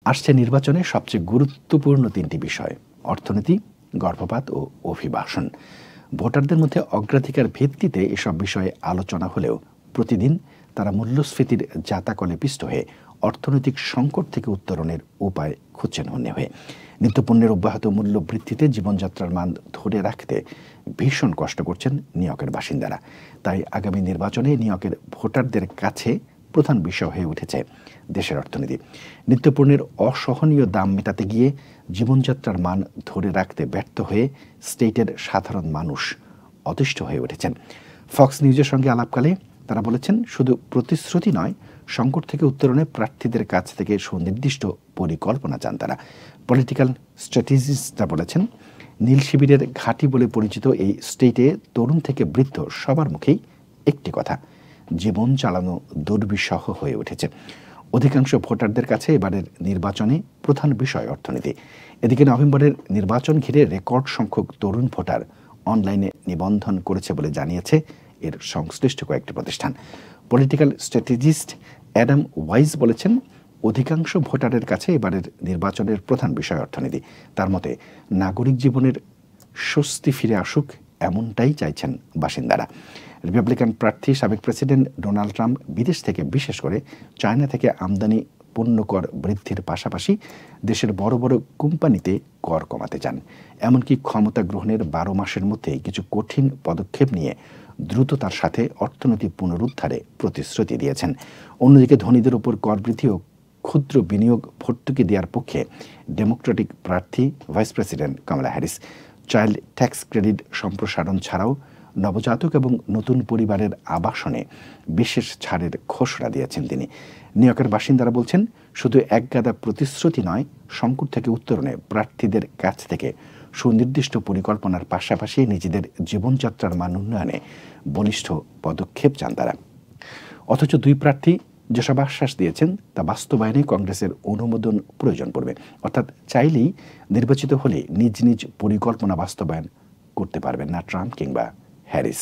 আসছে নির্বাচনে সবচেয়ে গুরুত্বপূর্ণ তিনটি বিষয়: অর্থনীতি, গর্ভপাত ও অভিবাসন। ভোটারদের মধ্যে অগ্রাধিকার ভিত্তিতে এসব বিষয়ে আলোচনা হলেও প্রতিদিন তারা মূল্যস্ফীতির জাতাকলে পিষ্ট হয়ে অর্থনৈতিক সংকট থেকে উত্তরণের উপায় খুঁজছেন হন্যে হয়ে। নিত্যপণ্যের অব্যাহত মূল্য বৃদ্ধিতে জীবনযাত্রার মান ধরে রাখতে ভীষণ কষ্ট করছেন নিউ ইয়র্কের বাসিন্দারা। তাই আগামী নির্বাচনে নিউ ইয়র্কের ভোটারদের কাছে প্রধান বিষয় হয়ে উঠেছে দেশের অর্থনীতি। নিত্যপণ্যের অসহনীয় দাম মেটাতে গিয়ে জীবনযাত্রার মান ধরে রাখতে ব্যর্থ হয়ে স্টেটের সাধারণ মানুষ অতিষ্ঠ হয়ে উঠেছেন। ফক্স নিউজের সঙ্গে আলাপকালে তারা বলেছেন, শুধু প্রতিশ্রুতি নয়, সংকট থেকে উত্তরণে প্রার্থীদের কাছ থেকে সুনির্দিষ্ট পরিকল্পনা চান তারা। পলিটিক্যাল স্ট্র্যাটেজিস্টরা বলেছেন, নীল শিবিরের ঘাঁটি বলে পরিচিত এই স্টেটে তরুণ থেকে বৃদ্ধ সবার মুখেই একটি কথা: জীবন চালানো দুর্বিষহ হয়ে উঠেছে। অধিকাংশ ভোটারদের কাছে এবারের নির্বাচনে প্রধান বিষয় অর্থনীতি। এদিকে নভেম্বরের নির্বাচন ঘিরে রেকর্ড সংখ্যক তরুণ ভোটার অনলাইনে নিবন্ধন করেছে বলে জানিয়েছে এর সংশ্লিষ্ট কয়েকটি প্রতিষ্ঠান। পলিটিক্যাল স্ট্র্যাটেজিস্ট অ্যাডাম ওয়াইজ বলেছেন, অধিকাংশ ভোটারের কাছে এবারের নির্বাচনের প্রধান বিষয় অর্থনীতি। তার মতে, নাগরিক জীবনের স্বস্তি ফিরে আসুক, এমনটাই চাইছেন বাসিন্দারা। রিপাবলিকান প্রার্থী সাবেক প্রেসিডেন্ট ডোনাল্ড ট্রাম্প বিদেশ থেকে, বিশেষ করে চায়না থেকে আমদানি পণ্য কর বৃদ্ধির পাশাপাশি দেশের বড় বড় কোম্পানিতে কর কমাতে চান। এমনকি ক্ষমতা গ্রহণের 12 মাসের মধ্যেই কিছু কঠিন পদক্ষেপ নিয়ে দ্রুততার সাথে অর্থনৈতিক পুনরুদ্ধারে প্রতিশ্রুতি দিয়েছেন। অন্যদিকে ধনীদের উপর কর বৃদ্ধি ও ক্ষুদ্র বিনিয়োগ ভর্তুকি দেওয়ার পক্ষে ডেমোক্রেটিক প্রার্থী ভাইস প্রেসিডেন্ট কমলা হ্যারিস। চাইল্ড ট্যাক্স ক্রেডিট সম্প্রসারণ ছাড়াও নবজাতক এবং নতুন পরিবারের আবাসনে বিশেষ ছাড়ের ঘোষণা দিয়েছেন তিনি। নিউ ইয়র্কের বাসিন্দারা বলছেন, শুধু একগাদা প্রতিশ্রুতি নয়, সংকট থেকে উত্তরণে প্রার্থীদের কাছ থেকে সুনির্দিষ্ট পরিকল্পনার পাশাপাশি নিজেদের জীবনযাত্রার মান উন্নয়নে বলিষ্ঠ পদক্ষেপ চান তারা। অথচ দুই প্রার্থী যেসব আশ্বাস দিয়েছেন তা বাস্তবায়নে কংগ্রেসের অনুমোদন প্রয়োজন পড়বে। অর্থাৎ চাইলেই নির্বাচিত হলে নিজ নিজ পরিকল্পনা বাস্তবায়ন করতে পারবেন না ট্রাম্প কিংবা হ্যারিস।